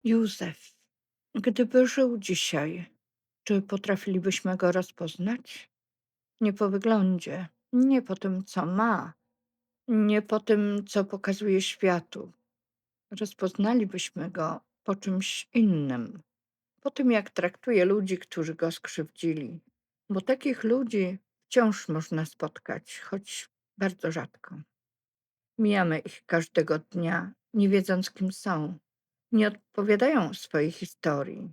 Józef, gdyby żył dzisiaj, czy potrafilibyśmy go rozpoznać? Nie po wyglądzie, nie po tym, co ma, nie po tym, co pokazuje światu. Rozpoznalibyśmy go po czymś innym, po tym, jak traktuje ludzi, którzy go skrzywdzili. Bo takich ludzi wciąż można spotkać, choć bardzo rzadko. Mijamy ich każdego dnia, nie wiedząc, kim są. Nie odpowiadają o swojej historii.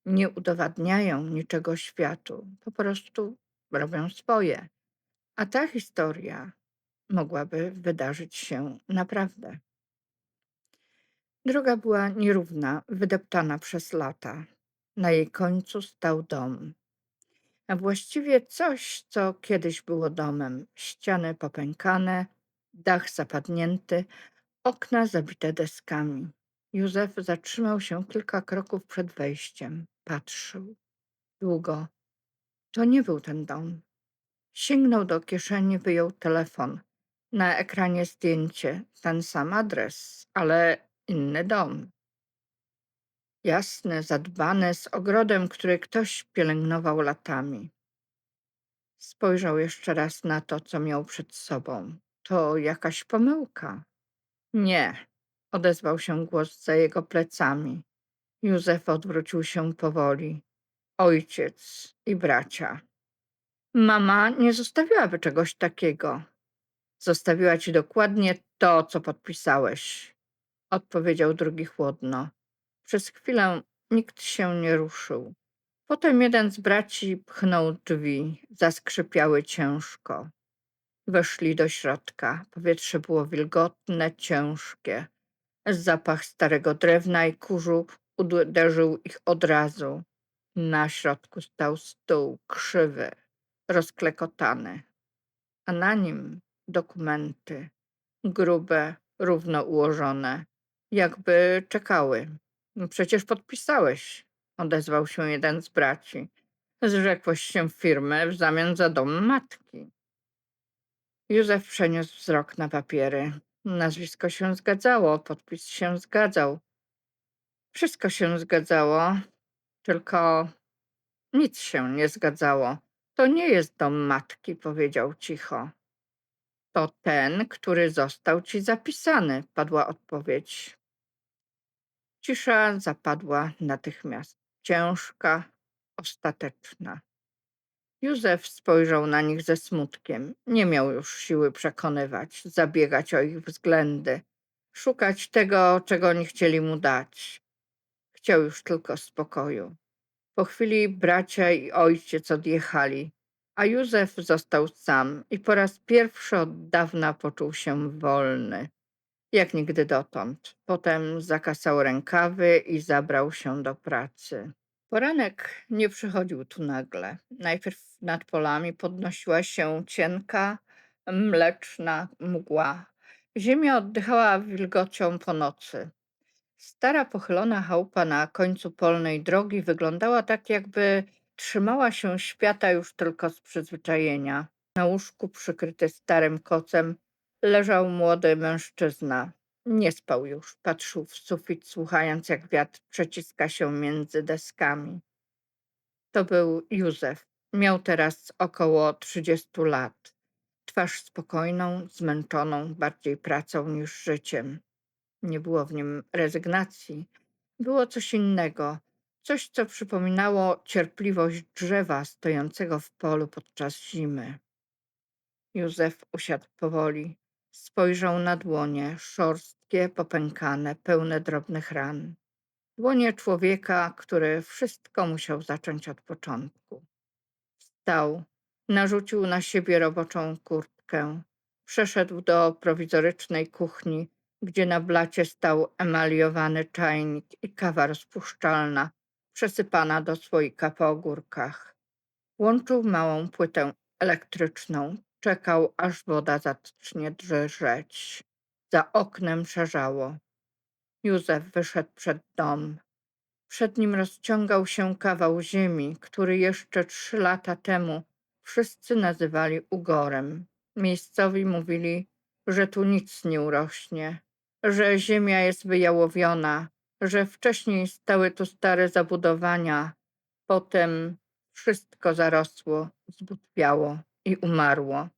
Nie udowadniają niczego światu, po prostu robią swoje. A ta historia mogłaby wydarzyć się naprawdę. Droga była nierówna, wydeptana przez lata. Na jej końcu stał dom. A właściwie coś, co kiedyś było domem. Ściany popękane, dach zapadnięty, okna zabite deskami. Józef zatrzymał się kilka kroków przed wejściem. Patrzył. Długo. To nie był ten dom. Sięgnął do kieszeni, wyjął telefon. Na ekranie zdjęcie, ten sam adres, ale inny dom. Jasny, zadbany, z ogrodem, który ktoś pielęgnował latami. Spojrzał jeszcze raz na to, co miał przed sobą. To jakaś pomyłka. Nie, odezwał się głos za jego plecami. Józef odwrócił się powoli. Ojciec i bracia. Mama nie zostawiłaby czegoś takiego. Zostawiła ci dokładnie to, co podpisałeś, odpowiedział drugi chłodno. Przez chwilę nikt się nie ruszył. Potem jeden z braci pchnął drzwi, zaskrzypiały ciężko. Weszli do środka. Powietrze było wilgotne, ciężkie. Zapach starego drewna i kurzu uderzył ich od razu. Na środku stał stół, krzywy, rozklekotany, a na nim dokumenty, grube, równo ułożone, jakby czekały. No przecież podpisałeś, odezwał się jeden z braci. Zrzekłeś się firmy w zamian za dom matki. Józef przeniósł wzrok na papiery. Nazwisko się zgadzało, podpis się zgadzał. Wszystko się zgadzało, tylko nic się nie zgadzało. To nie jest dom matki, powiedział cicho. To ten, który został ci zapisany, padła odpowiedź. Cisza zapadła natychmiast, ciężka, ostateczna. Józef spojrzał na nich ze smutkiem. Nie miał już siły przekonywać, zabiegać o ich względy, szukać tego, czego nie chcieli mu dać. Chciał już tylko spokoju. Po chwili bracia i ojciec odjechali, a Józef został sam i po raz pierwszy od dawna poczuł się wolny, jak nigdy dotąd. Potem zakasał rękawy i zabrał się do pracy. Poranek nie przychodził tu nagle. Najpierw nad polami podnosiła się cienka, mleczna mgła. Ziemia oddychała wilgocią po nocy. Stara pochylona chałupa na końcu polnej drogi wyglądała tak, jakby trzymała się świata już tylko z przyzwyczajenia. Na łóżku przykryty starym kocem leżał młody mężczyzna. Nie spał już, patrzył w sufit, słuchając, jak wiatr przeciska się między deskami. To był Józef. Miał teraz około 30 lat. Twarz spokojną, zmęczoną bardziej pracą niż życiem. Nie było w nim rezygnacji. Było coś innego, coś, co przypominało cierpliwość drzewa stojącego w polu podczas zimy. Józef usiadł powoli. Spojrzał na dłonie, szorstkie, popękane, pełne drobnych ran. Dłonie człowieka, który wszystko musiał zacząć od początku. Wstał, narzucił na siebie roboczą kurtkę. Przeszedł do prowizorycznej kuchni, gdzie na blacie stał emaliowany czajnik i kawa rozpuszczalna, przesypana do słoika po ogórkach. Włączył małą płytę elektryczną. Czekał, aż woda zacznie drżeć. Za oknem szarzało. Józef wyszedł przed dom. Przed nim rozciągał się kawał ziemi, który jeszcze 3 lata temu wszyscy nazywali ugorem. Miejscowi mówili, że tu nic nie urośnie, że ziemia jest wyjałowiona, że wcześniej stały tu stare zabudowania, potem wszystko zarosło, zbutwiało i umarło.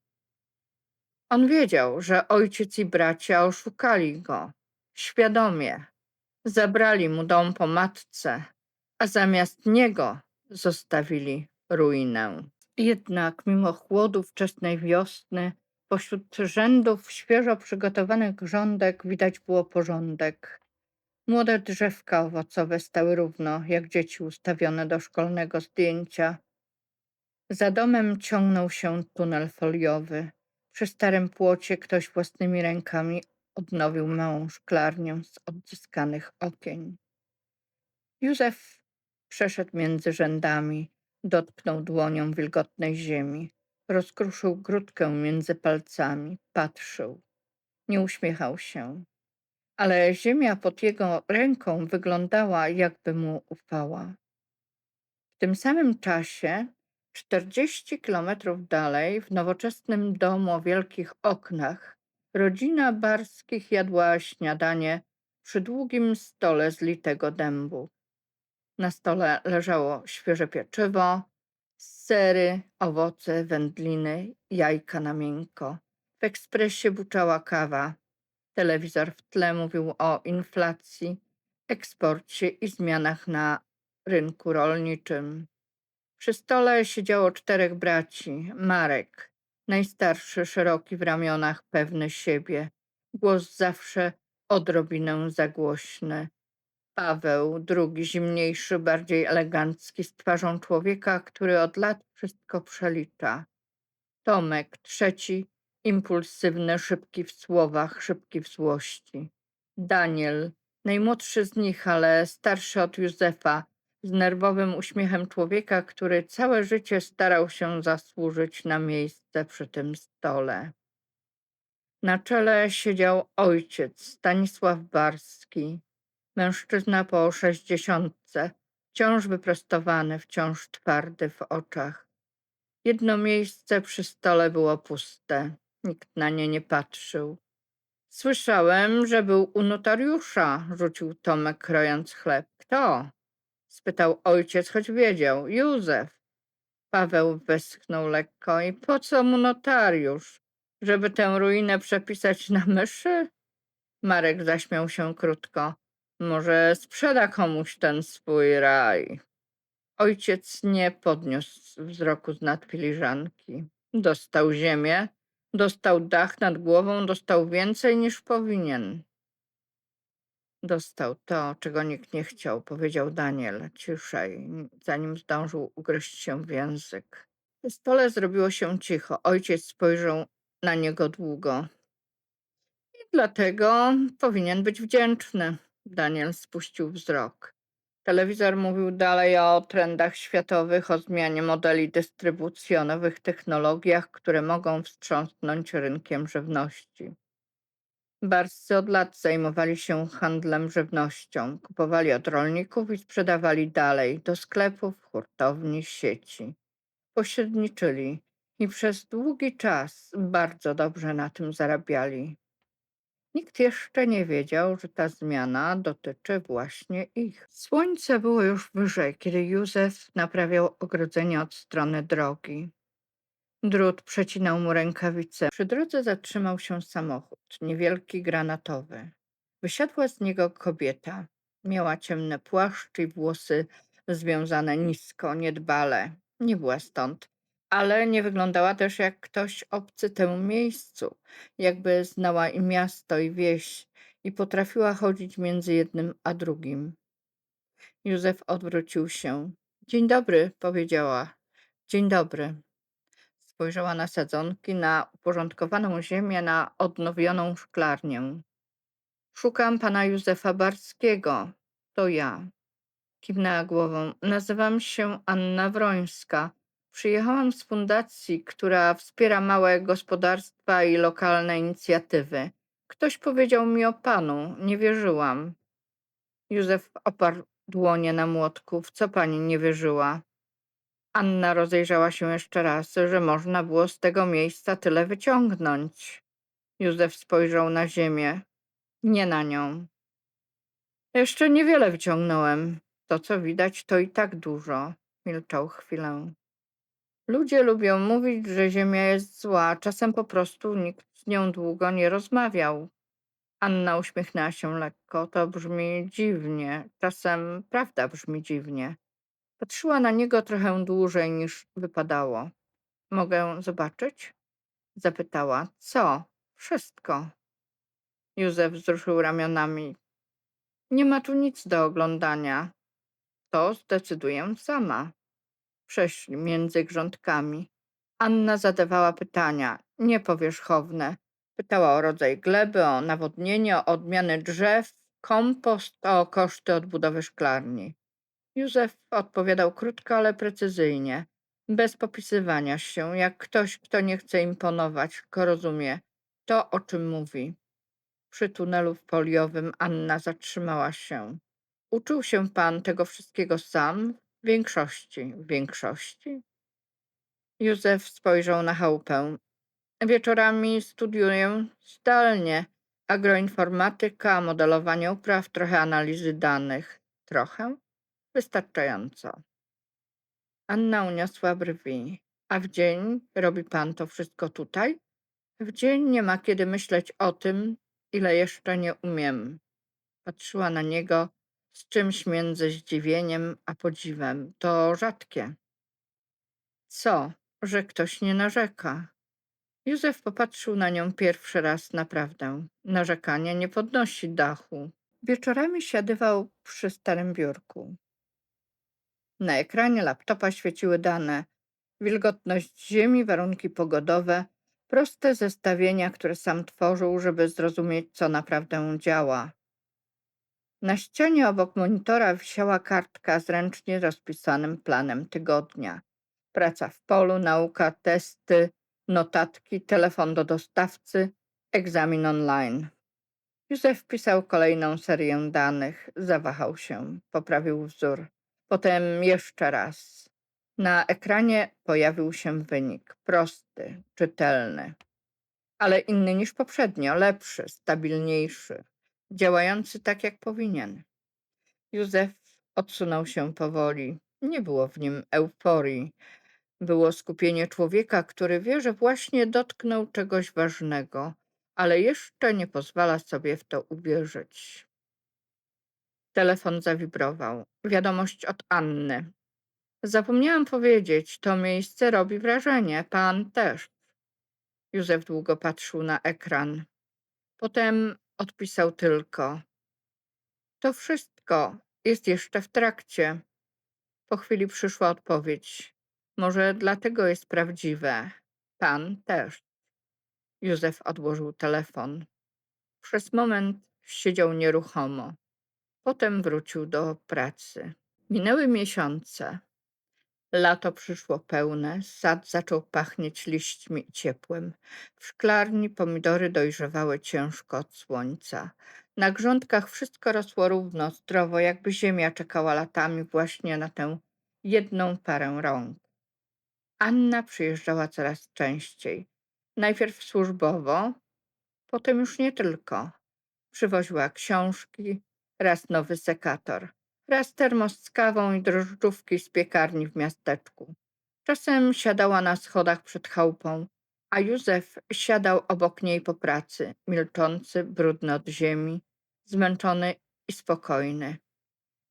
On wiedział, że ojciec i bracia oszukali go. Świadomie. Zabrali mu dom po matce, a zamiast niego zostawili ruinę. Jednak mimo chłodu wczesnej wiosny, pośród rzędów świeżo przygotowanych grządek widać było porządek. Młode drzewka owocowe stały równo, jak dzieci ustawione do szkolnego zdjęcia. Za domem ciągnął się tunel foliowy. Przy starym płocie ktoś własnymi rękami odnowił małą szklarnię z odzyskanych okien. Józef przeszedł między rzędami, dotknął dłonią wilgotnej ziemi, rozkruszył grudkę między palcami, patrzył. Nie uśmiechał się, ale ziemia pod jego ręką wyglądała, jakby mu ufała. W tym samym czasie, 40 kilometrów dalej, w nowoczesnym domu o wielkich oknach, rodzina Barskich jadła śniadanie przy długim stole z litego dębu. Na stole leżało świeże pieczywo, sery, owoce, wędliny, jajka na miękko. W ekspresie buczała kawa. Telewizor w tle mówił o inflacji, eksporcie i zmianach na rynku rolniczym. Przy stole siedziało 4 braci. Marek, najstarszy, szeroki w ramionach, pewny siebie. Głos zawsze odrobinę za głośny. Paweł, drugi, zimniejszy, bardziej elegancki, z twarzą człowieka, który od lat wszystko przelicza. Tomek, trzeci, impulsywny, szybki w słowach, szybki w złości. Daniel, najmłodszy z nich, ale starszy od Józefa, z nerwowym uśmiechem człowieka, który całe życie starał się zasłużyć na miejsce przy tym stole. Na czele siedział ojciec, Stanisław Barski, mężczyzna po 60, wciąż wyprostowany, wciąż twardy w oczach. Jedno miejsce przy stole było puste. Nikt na nie nie patrzył. Słyszałem, że był u notariusza, rzucił Tomek, krojąc chleb. Kto? Spytał ojciec, choć wiedział. Józef. Paweł westchnął lekko. I po co mu notariusz? Żeby tę ruinę przepisać na myszy? Marek zaśmiał się krótko. Może sprzeda komuś ten swój raj. Ojciec nie podniósł wzroku z nad filiżanki. Dostał ziemię, dostał dach nad głową, dostał więcej niż powinien. Dostał to, czego nikt nie chciał, powiedział Daniel ciszej, zanim zdążył ugryźć się w język. Przy stole zrobiło się cicho. Ojciec spojrzał na niego długo. I dlatego powinien być wdzięczny. Daniel spuścił wzrok. Telewizor mówił dalej o trendach światowych, o zmianie modeli dystrybucji, o nowych technologiach, które mogą wstrząsnąć rynkiem żywności. Barscy od lat zajmowali się handlem żywnością. Kupowali od rolników i sprzedawali dalej do sklepów, hurtowni, sieci. Pośredniczyli i przez długi czas bardzo dobrze na tym zarabiali. Nikt jeszcze nie wiedział, że ta zmiana dotyczy właśnie ich. Słońce było już wyżej, kiedy Józef naprawiał ogrodzenie od strony drogi. Drut przecinał mu rękawice. Przy drodze zatrzymał się samochód, niewielki, granatowy. Wysiadła z niego kobieta. Miała ciemny płaszcz i włosy związane nisko, niedbale. Nie była stąd, ale nie wyglądała też jak ktoś obcy temu miejscu. Jakby znała i miasto, i wieś, i potrafiła chodzić między jednym a drugim. Józef odwrócił się. Dzień dobry, powiedziała. Dzień dobry. Spojrzała na sadzonki, na uporządkowaną ziemię, na odnowioną szklarnię. Szukam pana Józefa Barskiego. To ja. Kiwnęła głową. Nazywam się Anna Wrońska. Przyjechałam z fundacji, która wspiera małe gospodarstwa i lokalne inicjatywy. Ktoś powiedział mi o panu. Nie wierzyłam. Józef oparł dłonie na młotku. W co pani nie wierzyła? Anna rozejrzała się jeszcze raz, że można było z tego miejsca tyle wyciągnąć. Józef spojrzał na ziemię, nie na nią. Jeszcze niewiele wyciągnąłem. To, co widać, to i tak dużo. Milczał chwilę. Ludzie lubią mówić, że Ziemia jest zła. Czasem po prostu nikt z nią długo nie rozmawiał. Anna uśmiechnęła się lekko. To brzmi dziwnie. Czasem prawda brzmi dziwnie. Patrzyła na niego trochę dłużej niż wypadało. Mogę zobaczyć? Zapytała. Co? Wszystko. Józef wzruszył ramionami. Nie ma tu nic do oglądania. To zdecyduję sama. Przeszli między grządkami. Anna zadawała pytania, niepowierzchowne. Pytała o rodzaj gleby, o nawodnienie, o odmiany drzew, kompost, o koszty odbudowy szklarni. Józef odpowiadał krótko, ale precyzyjnie, bez popisywania się, jak ktoś, kto nie chce imponować, tylko rozumie to, o czym mówi. Przy tunelu foliowym Anna zatrzymała się. Uczył się pan tego wszystkiego sam? W większości. W większości? Józef spojrzał na chałupę. Wieczorami studiuję zdalnie. Agroinformatyka, modelowanie upraw, trochę analizy danych. Trochę? Wystarczająco. Anna uniosła brwi. A w dzień robi pan to wszystko tutaj? W dzień nie ma kiedy myśleć o tym, ile jeszcze nie umiem. Patrzyła na niego z czymś między zdziwieniem a podziwem. To rzadkie. Co, że ktoś nie narzeka? Józef popatrzył na nią pierwszy raz naprawdę. Narzekanie nie podnosi dachu. Wieczorami siadywał przy starym biurku. Na ekranie laptopa świeciły dane. Wilgotność ziemi, warunki pogodowe, proste zestawienia, które sam tworzył, żeby zrozumieć, co naprawdę działa. Na ścianie obok monitora wisiała kartka z ręcznie rozpisanym planem tygodnia. Praca w polu, nauka, testy, notatki, telefon do dostawcy, egzamin online. Józef wpisał kolejną serię danych, zawahał się, poprawił wzór. Potem jeszcze raz. Na ekranie pojawił się wynik, prosty, czytelny, ale inny niż poprzednio, lepszy, stabilniejszy, działający tak jak powinien. Józef odsunął się powoli. Nie było w nim euforii. Było skupienie człowieka, który wie, że właśnie dotknął czegoś ważnego, ale jeszcze nie pozwala sobie w to uwierzyć. Telefon zawibrował. Wiadomość od Anny. Zapomniałam powiedzieć, to miejsce robi wrażenie. Pan też. Józef długo patrzył na ekran. Potem odpisał tylko. To wszystko jest jeszcze w trakcie. Po chwili przyszła odpowiedź. Może dlatego jest prawdziwe. Pan też. Józef odłożył telefon. Przez moment siedział nieruchomo. Potem wrócił do pracy. Minęły miesiące. Lato przyszło pełne, sad zaczął pachnieć liśćmi i ciepłem. W szklarni pomidory dojrzewały ciężko od słońca. Na grządkach wszystko rosło równo, zdrowo, jakby ziemia czekała latami właśnie na tę jedną parę rąk. Anna przyjeżdżała coraz częściej. Najpierw służbowo, potem już nie tylko. Przywoziła książki, raz nowy sekator, raz termos z kawą i drożdżówki z piekarni w miasteczku. Czasem siadała na schodach przed chałupą, a Józef siadał obok niej po pracy, milczący, brudny od ziemi, zmęczony i spokojny.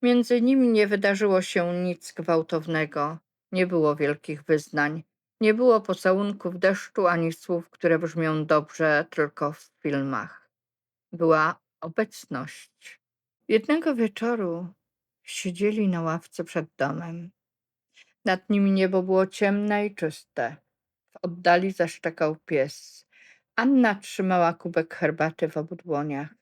Między nimi nie wydarzyło się nic gwałtownego, nie było wielkich wyznań, nie było pocałunków deszczu ani słów, które brzmią dobrze tylko w filmach. Była obecność. Jednego wieczoru siedzieli na ławce przed domem. Nad nimi niebo było ciemne i czyste. W oddali zaszczekał pies. Anna trzymała kubek herbaty w obu dłoniach.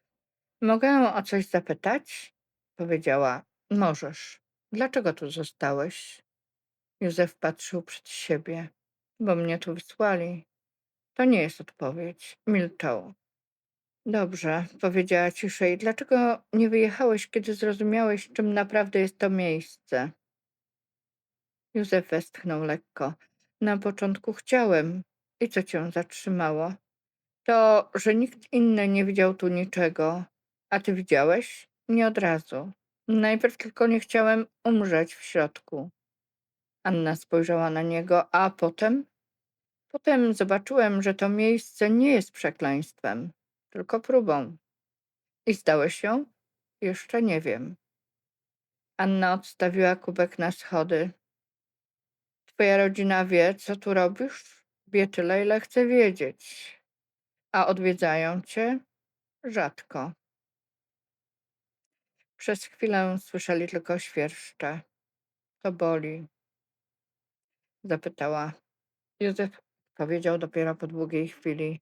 Mogę o coś zapytać? Powiedziała. Możesz. Dlaczego tu zostałeś? Józef patrzył przed siebie. Bo mnie tu wysłali. To nie jest odpowiedź. Milczał. Dobrze, powiedziała ciszej. Dlaczego nie wyjechałeś, kiedy zrozumiałeś, czym naprawdę jest to miejsce? Józef westchnął lekko. Na początku chciałem. I co cię zatrzymało? To, że nikt inny nie widział tu niczego. A ty widziałeś? Nie od razu. Najpierw tylko nie chciałem umrzeć w środku. Anna spojrzała na niego, a potem zobaczyłem, że to miejsce nie jest przekleństwem, tylko próbą. I zdałeś ją? Jeszcze nie wiem. Anna odstawiła kubek na schody. Twoja rodzina wie, co tu robisz? Wie tyle, ile chce wiedzieć. A odwiedzają cię? Rzadko. Przez chwilę słyszeli tylko świerszcze. To boli? Zapytała. Józef powiedział dopiero po długiej chwili.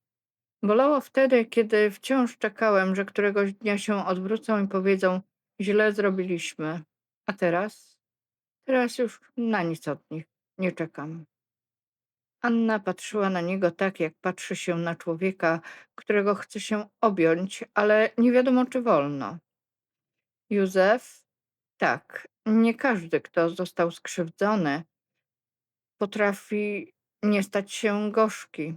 Bolało wtedy, kiedy wciąż czekałem, że któregoś dnia się odwrócą i powiedzą: źle zrobiliśmy. A teraz? Teraz już na nic od nich nie czekam. Anna patrzyła na niego tak, jak patrzy się na człowieka, którego chce się objąć, ale nie wiadomo, czy wolno. Józef? Tak, nie każdy, kto został skrzywdzony, potrafi nie stać się gorzki.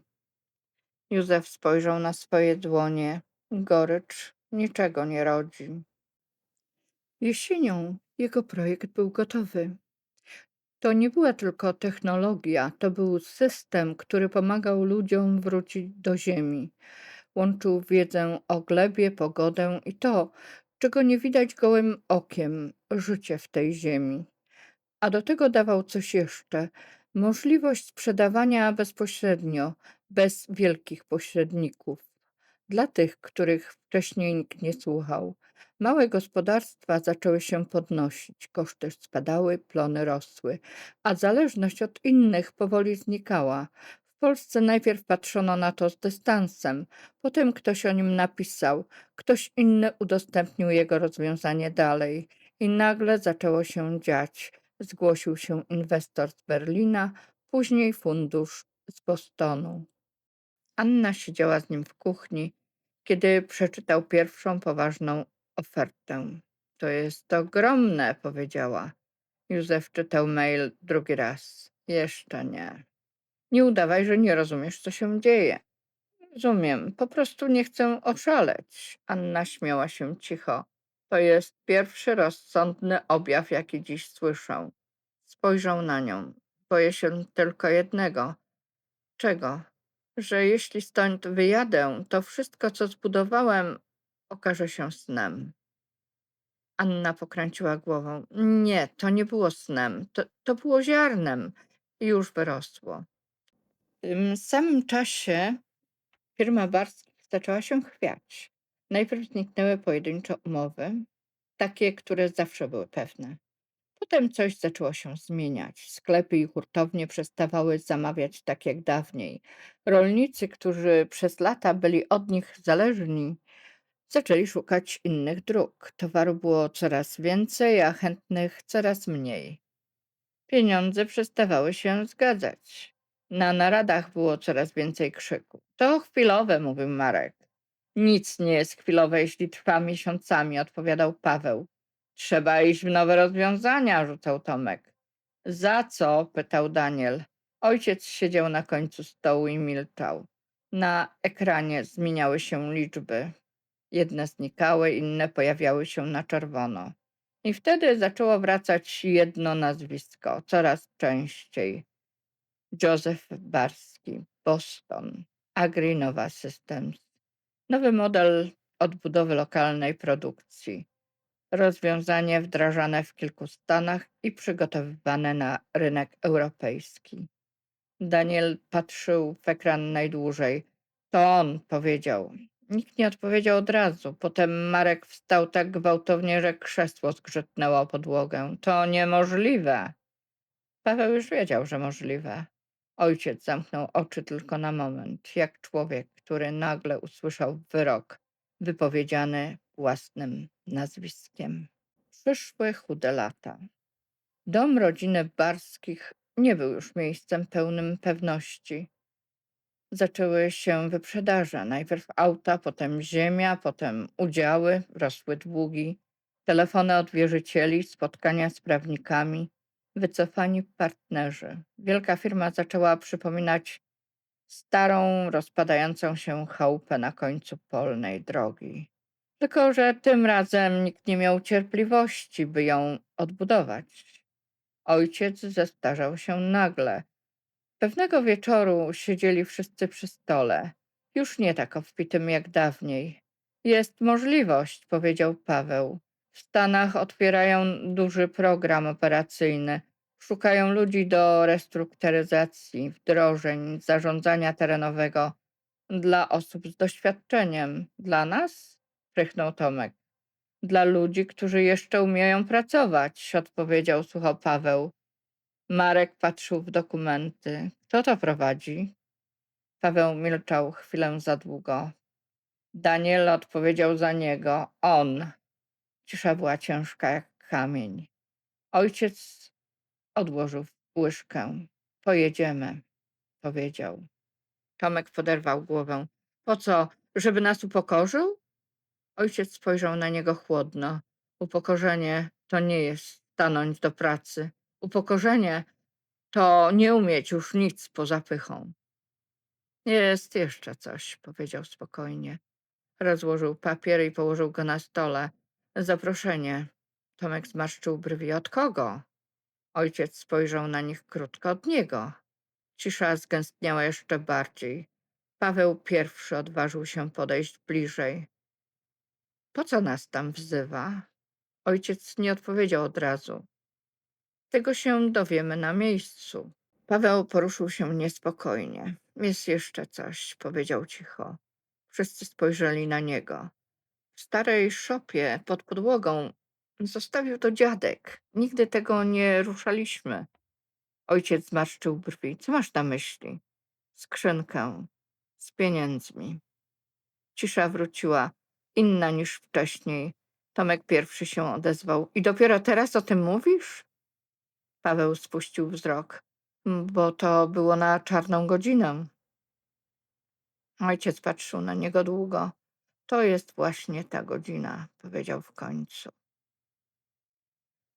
Józef spojrzał na swoje dłonie. Gorycz niczego nie rodzi. Jesienią jego projekt był gotowy. To nie była tylko technologia, to był system, który pomagał ludziom wrócić do ziemi. Łączył wiedzę o glebie, pogodę i to, czego nie widać gołym okiem, życie w tej ziemi. A do tego dawał coś jeszcze: możliwość sprzedawania bezpośrednio, bez wielkich pośredników. Dla tych, których wcześniej nikt nie słuchał. Małe gospodarstwa zaczęły się podnosić, koszty spadały, plony rosły, a zależność od innych powoli znikała. W Polsce najpierw patrzono na to z dystansem, potem ktoś o nim napisał, ktoś inny udostępnił jego rozwiązanie dalej i nagle zaczęło się dziać. Zgłosił się inwestor z Berlina, później fundusz z Bostonu. Anna siedziała z nim w kuchni, kiedy przeczytał pierwszą poważną ofertę. To jest ogromne, powiedziała. Józef czytał mail drugi raz. Jeszcze nie. Nie udawaj, że nie rozumiesz, co się dzieje. Rozumiem, po prostu nie chcę oszaleć. Anna śmiała się cicho. To jest pierwszy rozsądny objaw, jaki dziś słyszę. Spojrzał na nią. Boję się tylko jednego. Czego? Że jeśli stąd wyjadę, to wszystko, co zbudowałem, okaże się snem. Anna pokręciła głową. Nie, to nie było snem. To było ziarnem i już wyrosło. W tym samym czasie firma Barskich zaczęła się chwiać. Najpierw zniknęły pojedyncze umowy, takie, które zawsze były pewne. Potem coś zaczęło się zmieniać. Sklepy i hurtownie przestawały zamawiać tak jak dawniej. Rolnicy, którzy przez lata byli od nich zależni, zaczęli szukać innych dróg. Towaru było coraz więcej, a chętnych coraz mniej. Pieniądze przestawały się zgadzać. Na naradach było coraz więcej krzyku. To chwilowe, mówił Marek. Nic nie jest chwilowe, jeśli trwa miesiącami, odpowiadał Paweł. Trzeba iść w nowe rozwiązania, rzucał Tomek. Za co? Pytał Daniel. Ojciec siedział na końcu stołu i milczał. Na ekranie zmieniały się liczby. Jedne znikały, inne pojawiały się na czerwono. I wtedy zaczęło wracać jedno nazwisko, coraz częściej. Józef Barski, Boston, Agrinowa Systems. Nowy model odbudowy lokalnej produkcji. Rozwiązanie wdrażane w kilku stanach i przygotowywane na rynek europejski. Daniel patrzył w ekran najdłużej. To on, powiedział. Nikt nie odpowiedział od razu. Potem Marek wstał tak gwałtownie, że krzesło zgrzytnęło o podłogę. To niemożliwe. Paweł już wiedział, że możliwe. Ojciec zamknął oczy tylko na moment, jak człowiek, który nagle usłyszał wyrok wypowiedziany własnym nazwiskiem. Przyszły chude lata. Dom rodziny Barskich nie był już miejscem pełnym pewności. Zaczęły się wyprzedaże. Najpierw auta, potem ziemia, potem udziały, rosły długi, telefony od wierzycieli, spotkania z prawnikami, wycofani partnerzy. Wielka firma zaczęła przypominać starą, rozpadającą się chałupę na końcu polnej drogi. Tylko że tym razem nikt nie miał cierpliwości, by ją odbudować. Ojciec zestarzał się nagle. Pewnego wieczoru siedzieli wszyscy przy stole, już nie tak obfitym jak dawniej. Jest możliwość, powiedział Paweł. W Stanach otwierają duży program operacyjny. Szukają ludzi do restrukturyzacji, wdrożeń, zarządzania terenowego dla osób z doświadczeniem. Dla nas? Prychnął Tomek. Dla ludzi, którzy jeszcze umieją pracować, odpowiedział sucho Paweł. Marek patrzył w dokumenty. Kto to prowadzi? Paweł milczał chwilę za długo. Daniel odpowiedział za niego. On. Cisza była ciężka jak kamień. Ojciec odłożył łyżkę. Pojedziemy, powiedział. Tomek poderwał głowę. Po co? Żeby nas upokorzył? Ojciec spojrzał na niego chłodno. Upokorzenie to nie jest stanąć do pracy. Upokorzenie to nie umieć już nic poza pychą. Jest jeszcze coś, powiedział spokojnie. Rozłożył papier i położył go na stole. Zaproszenie. Tomek zmarszczył brwi. Od kogo? Ojciec spojrzał na nich krótko. Od niego. Cisza zgęstniała jeszcze bardziej. Paweł pierwszy odważył się podejść bliżej. Po co nas tam wzywa? Ojciec nie odpowiedział od razu. Tego się dowiemy na miejscu. Paweł poruszył się niespokojnie. Jest jeszcze coś, powiedział cicho. Wszyscy spojrzeli na niego. W starej szopie pod podłogą zostawił to dziadek. Nigdy tego nie ruszaliśmy. Ojciec zmarszczył brwi. Co masz na myśli? Skrzynkę z pieniędzmi. Cisza wróciła, inna niż wcześniej. Tomek pierwszy się odezwał. I dopiero teraz o tym mówisz? Paweł spuścił wzrok. Bo to było na czarną godzinę. Ojciec patrzył na niego długo. To jest właśnie ta godzina, powiedział w końcu.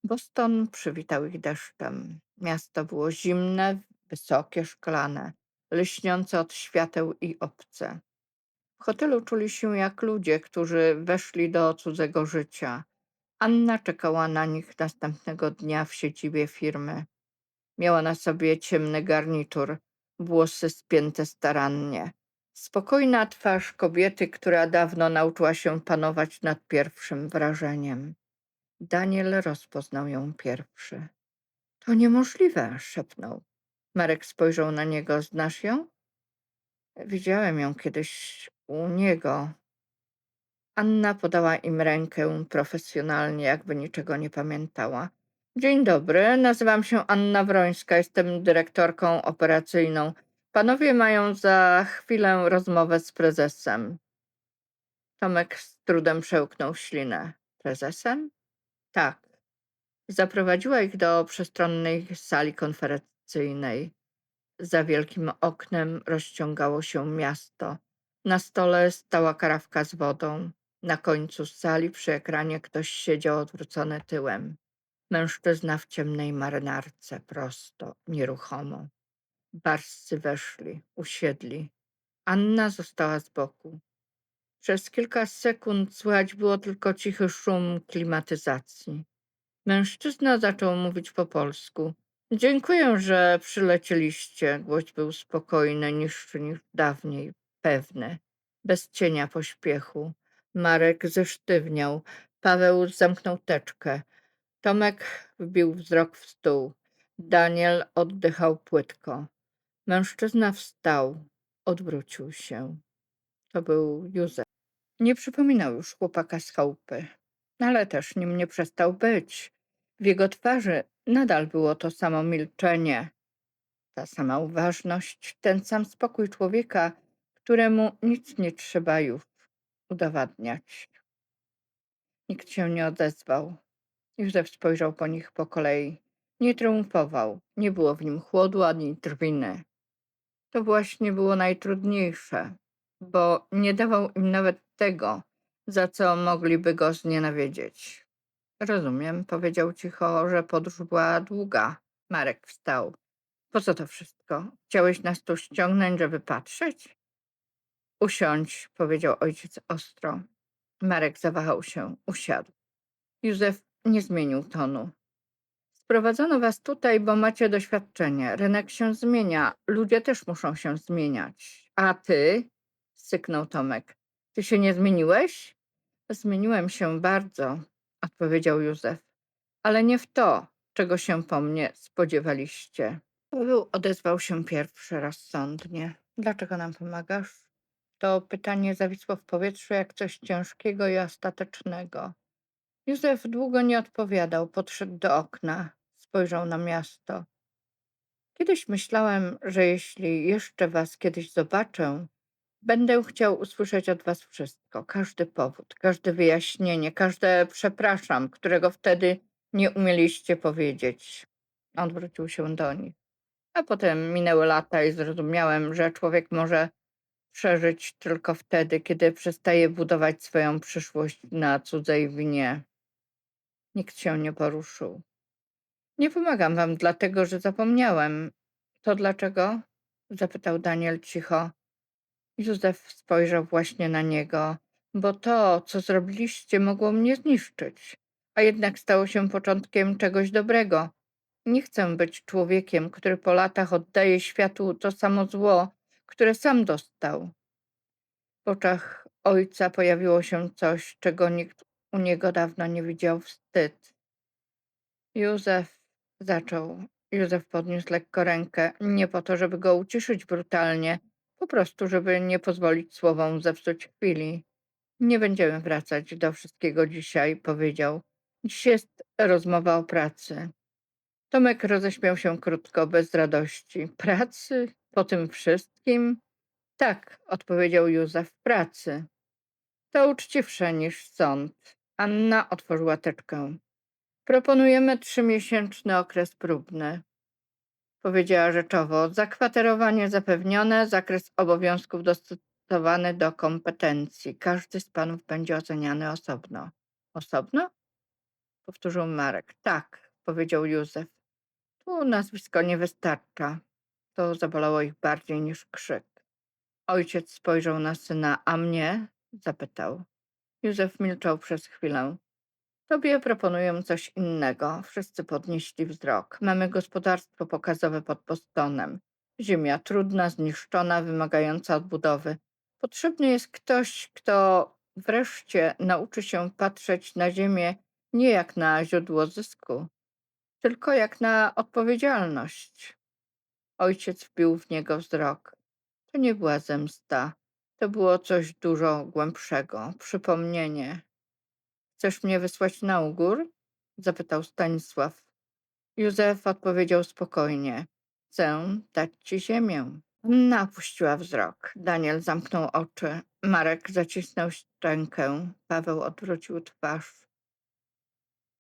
Boston przywitał ich deszczem. Miasto było zimne, wysokie, szklane, lśniące od świateł i obce. W hotelu czuli się jak ludzie, którzy weszli do cudzego życia. Anna czekała na nich następnego dnia w siedzibie firmy. Miała na sobie ciemny garnitur, włosy spięte starannie. Spokojna twarz kobiety, która dawno nauczyła się panować nad pierwszym wrażeniem. Daniel rozpoznał ją pierwszy. To niemożliwe, szepnął. Marek spojrzał na niego. Znasz ją? Widziałem ją kiedyś u niego. Anna podała im rękę profesjonalnie, jakby niczego nie pamiętała. Dzień dobry, nazywam się Anna Wrońska, jestem dyrektorką operacyjną. Panowie mają za chwilę rozmowę z prezesem. Tomek z trudem przełknął ślinę. Prezesem? Tak. Zaprowadziła ich do przestronnej sali konferencyjnej. Za wielkim oknem rozciągało się miasto. Na stole stała karafka z wodą. Na końcu sali przy ekranie ktoś siedział odwrócony tyłem. Mężczyzna w ciemnej marynarce, prosto, nieruchomo. Barscy weszli, usiedli. Anna została z boku. Przez kilka sekund słychać było tylko cichy szum klimatyzacji. Mężczyzna zaczął mówić po polsku. Dziękuję, że przylecieliście. Głos był spokojny, niższy niż dawniej, pewny, bez cienia pośpiechu. Marek zesztywniał. Paweł zamknął teczkę. Tomek wbił wzrok w stół. Daniel oddychał płytko. Mężczyzna wstał, odwrócił się. To był Józef. Nie przypominał już chłopaka z chałupy, ale też nim nie przestał być. W jego twarzy nadal było to samo milczenie, ta sama uważność, ten sam spokój człowieka, któremu nic nie trzeba już udowadniać. Nikt się nie odezwał. Józef spojrzał po nich po kolei. Nie triumfował, nie było w nim chłodu ani drwiny. To właśnie było najtrudniejsze, bo nie dawał im nawet tego, za co mogliby go znienawidzieć. Rozumiem, powiedział cicho, że podróż była długa. Marek wstał. Po co to wszystko? Chciałeś nas tu ściągnąć, żeby patrzeć? Usiądź, powiedział ojciec ostro. Marek zawahał się, usiadł. Józef nie zmienił tonu. Sprowadzono was tutaj, bo macie doświadczenie. Rynek się zmienia, ludzie też muszą się zmieniać. A ty? Syknął Tomek. Ty się nie zmieniłeś? Zmieniłem się bardzo, odpowiedział Józef. Ale nie w to, czego się po mnie spodziewaliście. Paweł odezwał się pierwszy rozsądnie. Dlaczego nam pomagasz? To pytanie zawisło w powietrzu jak coś ciężkiego i ostatecznego. Józef długo nie odpowiadał, podszedł do okna, spojrzał na miasto. Kiedyś myślałem, że jeśli jeszcze was kiedyś zobaczę, będę chciał usłyszeć od was wszystko, każdy powód, każde wyjaśnienie, każde przepraszam, którego wtedy nie umieliście powiedzieć. On wrócił się do nich. A potem minęły lata i zrozumiałem, że człowiek może przeżyć tylko wtedy, kiedy przestaje budować swoją przyszłość na cudzej winie. Nikt się nie poruszył. Nie pomagam wam dlatego, że zapomniałem. To dlaczego? Zapytał Daniel cicho. Józef spojrzał właśnie na niego, bo to, co zrobiliście, mogło mnie zniszczyć, a jednak stało się początkiem czegoś dobrego. Nie chcę być człowiekiem, który po latach oddaje światu to samo zło, które sam dostał. W oczach ojca pojawiło się coś, czego nikt u niego dawno nie widział, wstyd. Józef zaczął. Józef podniósł lekko rękę, nie po to, żeby go uciszyć brutalnie, po prostu, żeby nie pozwolić słowom zepsuć chwili. Nie będziemy wracać do wszystkiego dzisiaj, powiedział. Dziś jest rozmowa o pracy. Tomek roześmiał się krótko, bez radości. Pracy? Po tym wszystkim? Tak, odpowiedział Józef, pracy. To uczciwsze niż sąd. Anna otworzyła teczkę. Proponujemy 3-miesięczny okres próbny, powiedziała rzeczowo. Zakwaterowanie zapewnione, zakres obowiązków dostosowany do kompetencji. Każdy z panów będzie oceniany osobno. Osobno? Powtórzył Marek. Tak, powiedział Józef. Tu nazwisko nie wystarcza. To zabolało ich bardziej niż krzyk. Ojciec spojrzał na syna, a mnie? Zapytał. Józef milczał przez chwilę. Tobie proponuję coś innego. Wszyscy podnieśli wzrok. Mamy gospodarstwo pokazowe pod Bostonem. Ziemia trudna, zniszczona, wymagająca odbudowy. Potrzebny jest ktoś, kto wreszcie nauczy się patrzeć na ziemię nie jak na źródło zysku, tylko jak na odpowiedzialność. Ojciec wbił w niego wzrok. To nie była zemsta. To było coś dużo głębszego. Przypomnienie. Chcesz mnie wysłać na ugór? Zapytał Stanisław. Józef odpowiedział spokojnie. Chcę dać ci ziemię. Anna opuściła wzrok. Daniel zamknął oczy. Marek zacisnął szczękę. Paweł odwrócił twarz.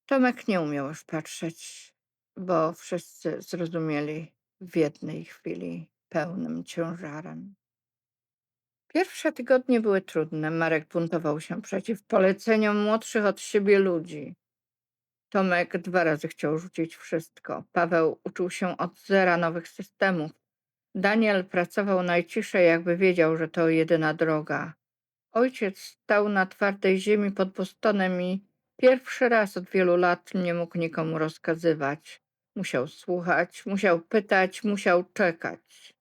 Tomek nie umiał już patrzeć, bo wszyscy zrozumieli w jednej chwili pełnym ciężarem. Pierwsze tygodnie były trudne. Marek buntował się przeciw poleceniom młodszych od siebie ludzi. Tomek 2 razy chciał rzucić wszystko. Paweł uczył się od zera nowych systemów. Daniel pracował najciszej, jakby wiedział, że to jedyna droga. Ojciec stał na twardej ziemi pod Bostonem i pierwszy raz od wielu lat nie mógł nikomu rozkazywać. Musiał słuchać, musiał pytać, musiał czekać.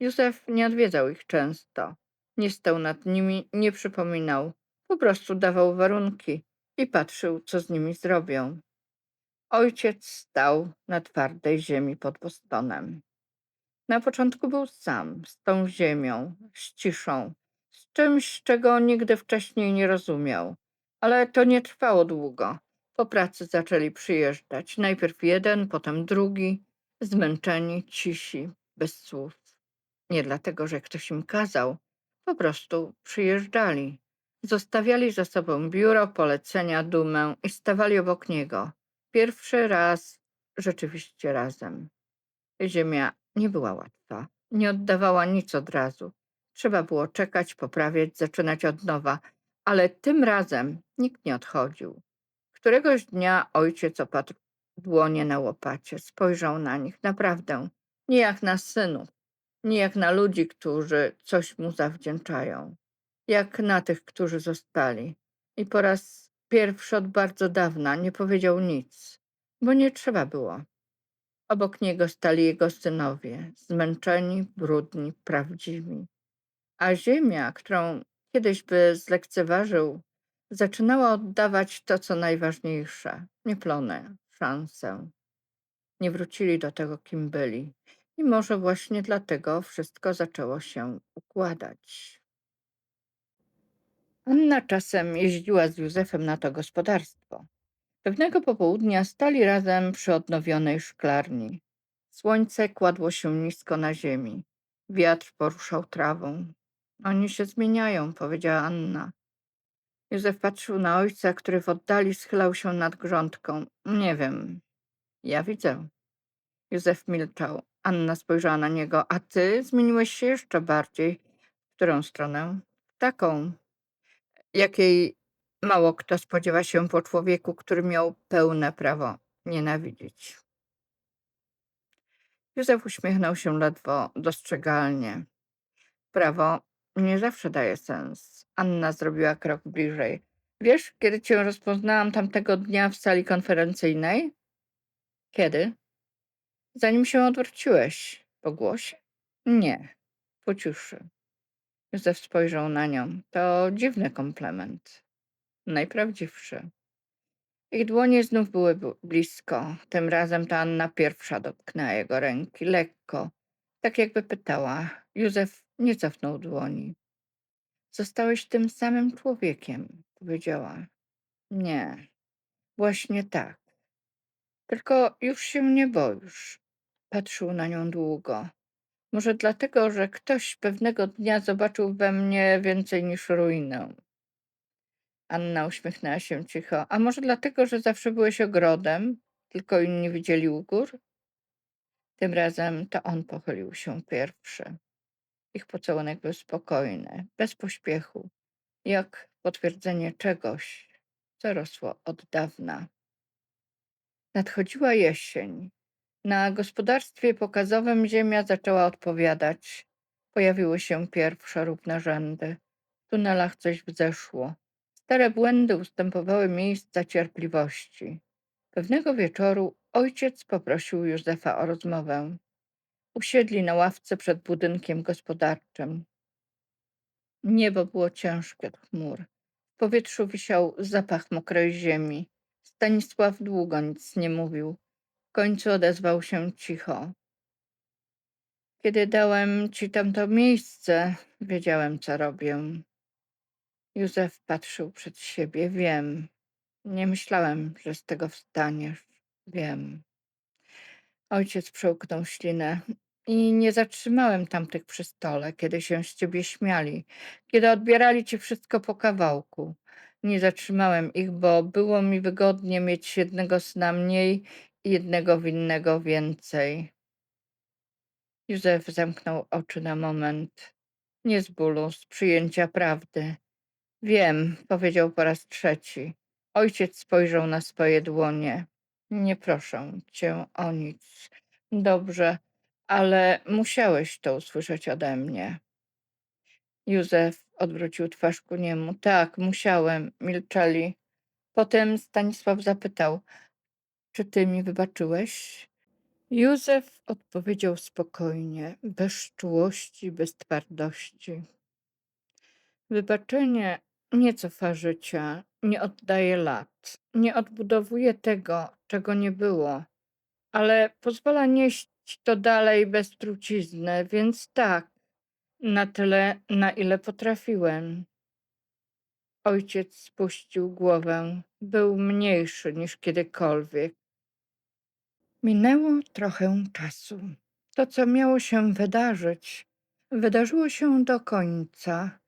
Józef nie odwiedzał ich często. Nie stał nad nimi, nie przypominał. Po prostu dawał warunki i patrzył, co z nimi zrobią. Ojciec stał na twardej ziemi pod Bostonem. Na początku był sam, z tą ziemią, z ciszą, z czymś, czego nigdy wcześniej nie rozumiał. Ale to nie trwało długo. Po pracy zaczęli przyjeżdżać. Najpierw jeden, potem drugi, zmęczeni, cisi, bez słów. Nie dlatego, że ktoś im kazał, po prostu przyjeżdżali. Zostawiali za sobą biuro, polecenia, dumę i stawali obok niego. Pierwszy raz rzeczywiście razem. Ziemia nie była łatwa, nie oddawała nic od razu. Trzeba było czekać, poprawiać, zaczynać od nowa, ale tym razem nikt nie odchodził. Któregoś dnia ojciec opadł dłonie na łopacie, spojrzał na nich naprawdę, nie jak na synów, nie jak na ludzi, którzy coś mu zawdzięczają, jak na tych, którzy zostali. I po raz pierwszy od bardzo dawna nie powiedział nic, bo nie trzeba było. Obok niego stali jego synowie, zmęczeni, brudni, prawdziwi. A ziemia, którą kiedyś by zlekceważył, zaczynała oddawać to, co najważniejsze, nieplone, szansę. Nie wrócili do tego, kim byli. I może właśnie dlatego wszystko zaczęło się układać. Anna czasem jeździła z Józefem na to gospodarstwo. Pewnego popołudnia stali razem przy odnowionej szklarni. Słońce kładło się nisko na ziemi. Wiatr poruszał trawą. Oni się zmieniają, powiedziała Anna. Józef patrzył na ojca, który w oddali schylał się nad grządką. Nie wiem, ja widzę. Józef milczał. Anna spojrzała na niego. A ty zmieniłeś się jeszcze bardziej. W którą stronę? W taką, jakiej mało kto spodziewa się po człowieku, który miał pełne prawo nienawidzieć. Józef uśmiechnął się ledwo dostrzegalnie. Prawo nie zawsze daje sens. Anna zrobiła krok bliżej. Wiesz, kiedy cię rozpoznałam tamtego dnia w sali konferencyjnej? Kiedy? Zanim się odwróciłeś. Po głosie? Nie. Po ciszy. Józef spojrzał na nią. To dziwny komplement. Najprawdziwszy. Ich dłonie znów były blisko. Tym razem to Anna pierwsza dotknęła jego ręki, lekko, tak jakby pytała. Józef nie cofnął dłoni. Zostałeś tym samym człowiekiem, powiedziała. Nie, właśnie tak. Tylko już się nie boisz. Patrzył na nią długo. Może dlatego, że ktoś pewnego dnia zobaczył we mnie więcej niż ruinę. Anna uśmiechnęła się cicho. A może dlatego, że zawsze byłeś ogrodem, tylko inni widzieli u gór? Tym razem to on pochylił się pierwszy. Ich pocałunek był spokojny, bez pośpiechu, jak potwierdzenie czegoś, co rosło od dawna. Nadchodziła jesień. Na gospodarstwie pokazowym ziemia zaczęła odpowiadać. Pojawiły się pierwsze równe rzędy. W tunelach coś wzeszło. Stare błędy ustępowały miejsca cierpliwości. Pewnego wieczoru ojciec poprosił Józefa o rozmowę. Usiedli na ławce przed budynkiem gospodarczym. Niebo było ciężkie od chmur. W powietrzu wisiał zapach mokrej ziemi. Stanisław długo nic nie mówił. W końcu odezwał się cicho. Kiedy dałem ci tamto miejsce, wiedziałem, co robię. Józef patrzył przed siebie. Wiem. Nie myślałem, że z tego wstaniesz. Wiem. Ojciec przełknął ślinę. I nie zatrzymałem tamtych przy stole, kiedy się z ciebie śmiali, kiedy odbierali ci wszystko po kawałku. Nie zatrzymałem ich, bo było mi wygodnie mieć jednego syna mniej i jednego winnego więcej. Józef zamknął oczy na moment. Nie z bólu, z przyjęcia prawdy. Wiem, powiedział po raz trzeci. Ojciec spojrzał na swoje dłonie. Nie proszę cię o nic. Dobrze, ale musiałeś to usłyszeć ode mnie. Józef odwrócił twarz ku niemu. Tak, musiałem. Milczeli. Potem Stanisław zapytał, czy ty mi wybaczyłeś? Józef odpowiedział spokojnie, bez czułości, bez twardości. Wybaczenie nie cofa życia, nie oddaje lat, nie odbudowuje tego, czego nie było, ale pozwala nieść to dalej bez trucizny, więc tak, na tyle, na ile potrafiłem. Ojciec spuścił głowę, był mniejszy niż kiedykolwiek. Minęło trochę czasu. To, co miało się wydarzyć, wydarzyło się do końca.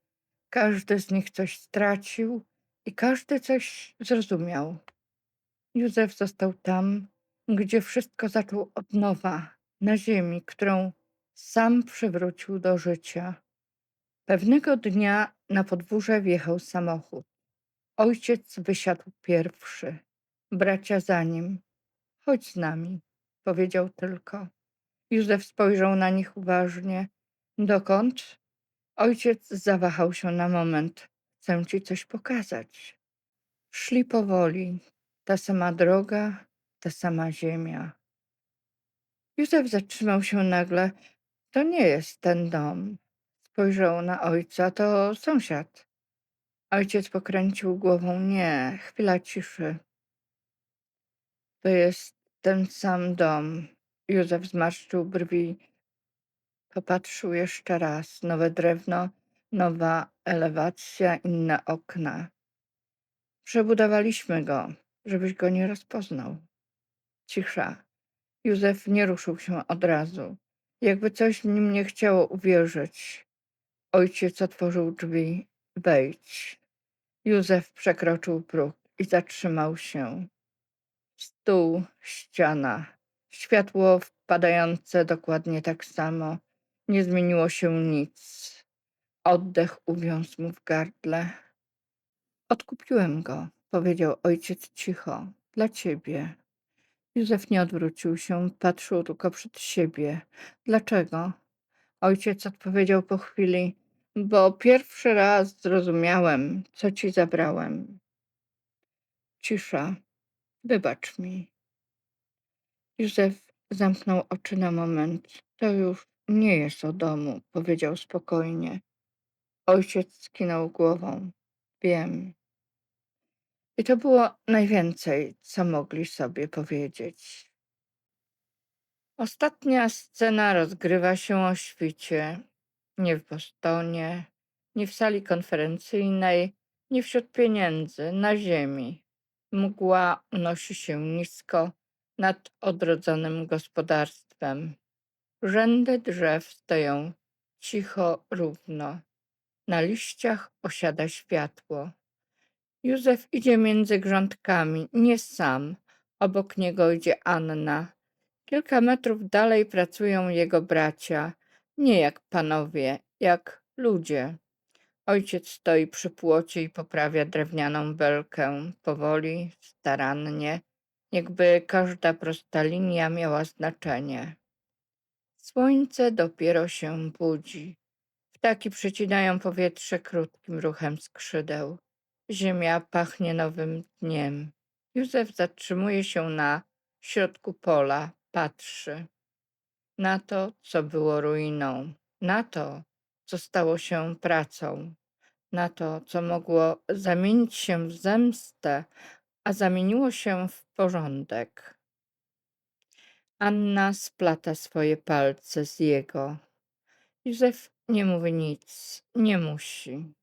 Każdy z nich coś stracił i każdy coś zrozumiał. Józef został tam, gdzie wszystko zaczął od nowa, na ziemi, którą sam przywrócił do życia. Pewnego dnia na podwórze wjechał samochód. Ojciec wysiadł pierwszy, bracia za nim. Chodź z nami, powiedział tylko. Józef spojrzał na nich uważnie. Dokąd? Ojciec zawahał się na moment. Chcę ci coś pokazać. Szli powoli, ta sama droga, ta sama ziemia. Józef zatrzymał się nagle. To nie jest ten dom. Spojrzał na ojca. To sąsiad. Ojciec pokręcił głową. Nie, chwila ciszy. To jest ten sam dom. Józef zmarszczył brwi. Popatrzył jeszcze raz. Nowe drewno, nowa elewacja, inne okna. Przebudowaliśmy go, żebyś go nie rozpoznał. Cisza. Józef nie ruszył się od razu. Jakby coś w nim nie chciało uwierzyć. Ojciec otworzył drzwi. Wejdź. Józef przekroczył próg i zatrzymał się. Stół, ściana, światło wpadające dokładnie tak samo. Nie zmieniło się nic. Oddech uwiązł mu w gardle. Odkupiłem go, powiedział ojciec cicho. Dla ciebie. Józef nie odwrócił się, patrzył tylko przed siebie. Dlaczego? Ojciec odpowiedział po chwili, bo pierwszy raz zrozumiałem, co ci zabrałem. Cisza. Wybacz mi. Józef zamknął oczy na moment. To już nie jest o domu, powiedział spokojnie. Ojciec skinął głową. Wiem. I to było najwięcej, co mogli sobie powiedzieć. Ostatnia scena rozgrywa się o świcie. Nie w Bostonie, nie w sali konferencyjnej, nie wśród pieniędzy, na ziemi. Mgła unosi się nisko nad odrodzonym gospodarstwem. Rzędy drzew stoją cicho, równo. Na liściach osiada światło. Józef idzie między grządkami, nie sam. Obok niego idzie Anna. Kilka metrów dalej pracują jego bracia. Nie jak panowie, jak ludzie. Ojciec stoi przy płocie i poprawia drewnianą belkę. Powoli, starannie, jakby każda prosta linia miała znaczenie. Słońce dopiero się budzi. Ptaki przecinają powietrze krótkim ruchem skrzydeł. Ziemia pachnie nowym dniem. Józef zatrzymuje się na środku pola, patrzy na to, co było ruiną, na to, co stało się pracą, na to, co mogło zamienić się w zemstę, a zamieniło się w porządek. Anna splata swoje palce z jego. Józef nie mówi nic, nie musi.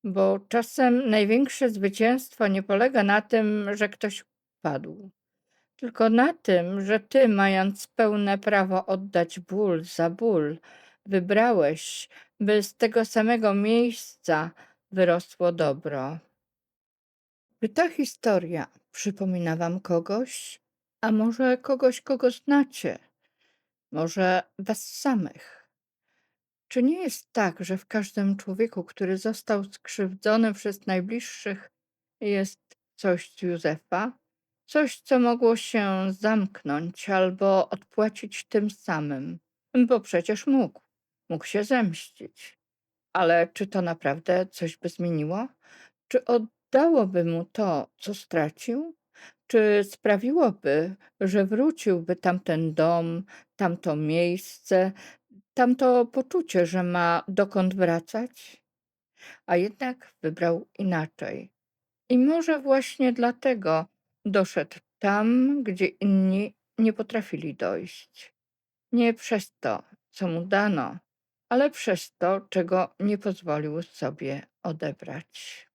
Bo czasem największe zwycięstwo nie polega na tym, że ktoś upadł, tylko na tym, że ty, mając pełne prawo oddać ból za ból, wybrałeś, by z tego samego miejsca wyrosło dobro. Czy ta historia przypomina wam kogoś? A może kogoś, kogo znacie? Może was samych? Czy nie jest tak, że w każdym człowieku, który został skrzywdzony przez najbliższych, jest coś z Józefa? Coś, co mogło się zamknąć albo odpłacić tym samym, bo przecież mógł się zemścić. Ale czy to naprawdę coś by zmieniło? Czy oddałoby mu to, co stracił? Czy sprawiłoby, że wróciłby tamten dom, tamto miejsce, tamto poczucie, że ma dokąd wracać? A jednak wybrał inaczej. I może właśnie dlatego doszedł tam, gdzie inni nie potrafili dojść. Nie przez to, co mu dano, ale przez to, czego nie pozwolił sobie odebrać.